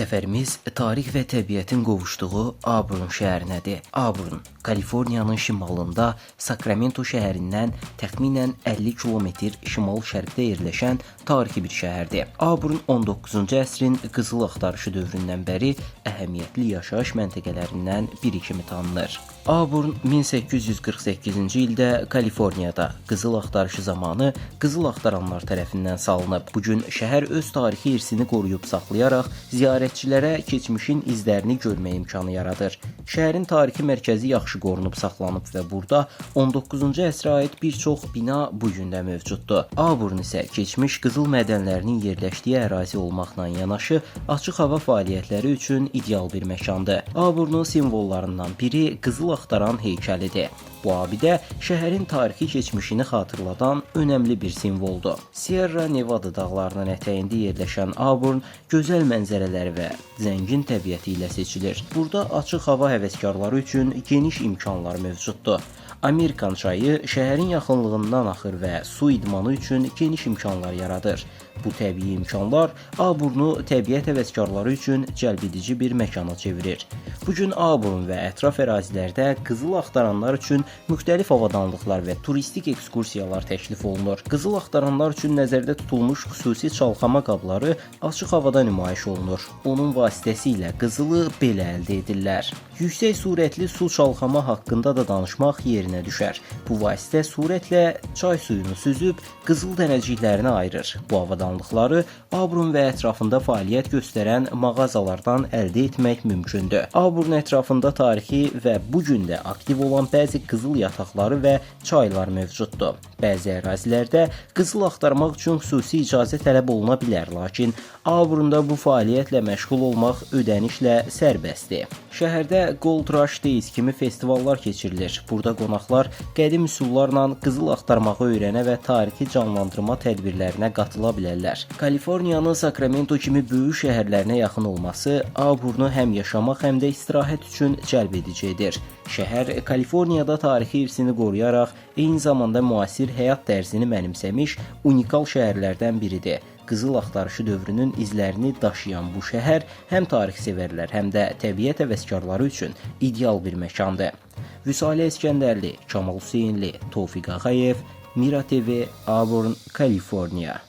Səfərimiz tarix və təbiətin qovuşduğu Auburn şəhərinədir. Auburn, Kaliforniyanın şimalında Sacramento şəhərindən təxminən 50 kilometr şimal-şərqdə yerləşən tarixi bir şəhərdir. Auburn 19-cu əsrin qızıl axtarışı dövründən bəri əhəmiyyətli yaşayış məntəqələrindən biri kimi tanınır. Auburn 1848-ci ildə Kaliforniyada qızıl axtarışı zamanı qızıl axtaranlar tərəfindən salınıb. Bu gün şəhər öz tarixi irsini qoruyub saxlayaraq ziyarətçilərə keçmişin izlərini görmək imkanı yaradır. Şəhərin tarixi mərkəzi yaxşı qorunub saxlanıb və burada 19-cu əsrə aid bir çox bina bu gün də mövcuddur. Auburn isə keçmiş qızıl mədənlərinin yerləşdiyi ərazi olmaqla yanaşı açıq hava fəaliyyətləri üçün ideal bir məkandır. Auburnun simvollarından biri qızıl axtaran heykəlidir. Bu abidə şəhərin tarixi keçmişini xatırladan önəmli bir simvoldur. Sierra Nevada dağlarının ətəyində yerləşən Auburn gözəl mənzərələri və zəngin təbiəti ilə seçilir. Burada açıq hava həvəskarları üçün geniş imkanlar mövcuddur. Amerikan çayı şəhərin yaxınlığından axır və su idmanı üçün geniş imkanlar yaradır. Bu təbii imkanlar Auburnu təbiət həvəskarları üçün cəlbedici bir məkana çevirir. Bu gün Auburn və ətraf ərazilərdə qızıl axtaranlar üçün müxtəlif avadanlıqlar və turistik ekskursiyalar təklif olunur. Qızıl axtaranlar üçün nəzərdə tutulmuş xüsusi çalxama qabları açıq havada nümayiş olunur. Onun vasitəsilə qızılı belə əldə edirlər. Yüksək sürətli su çalxama haqqında da danışmaq yerinə düşər. Bu vasitə sürətlə çay suyunu süzüb qızıl dənəciklərini ayırır. Bu avadanlıqları Auburn və ətrafında fəaliyyət göstərən mağazalardan əldə etmək mümkündür. Auburn ətrafında tarixi və bu gün də aktiv olan bəzi qızıl yataqları və çaylar mövcuddur. Bəzi ərazilərdə qızıl axtarmaq üçün xüsusi icazə tələb oluna bilər, lakin Auburnda bu fəaliyyətlə məşğul olmaq ödənişlə sərbəstdir. Şəhərdə Gold Rush Days kimi festivallar keçirilir. Burada qonaqlar qədim üsullarla qızıl axtarmağı öyrənə və tarixi canlandırma tədbirlərinə qatıla bilərlər. Kaliforniyanın Sacramento kimi böyük şəhərlərinə yaxın olması Auburnu həm yaşamaq, həm də istirahət üçün cəlb edici edir. Şəhər Kaliforniyada tarixi irsini qoruyaraq eyni zamanda müasir həyat tərzini mənimsəmiş unikal şəhərlərdən biridir. Qızıl axtarışı dövrünün izlərini daşıyan bu şəhər həm tarixsevərlər, həm də təbiət həvəskarları üçün ideal bir məkandır. Vüsalə İskəndərli, Kamal Hüseynli, Tofiq Ağayev, Mira TV, Auburn, Kaliforniya.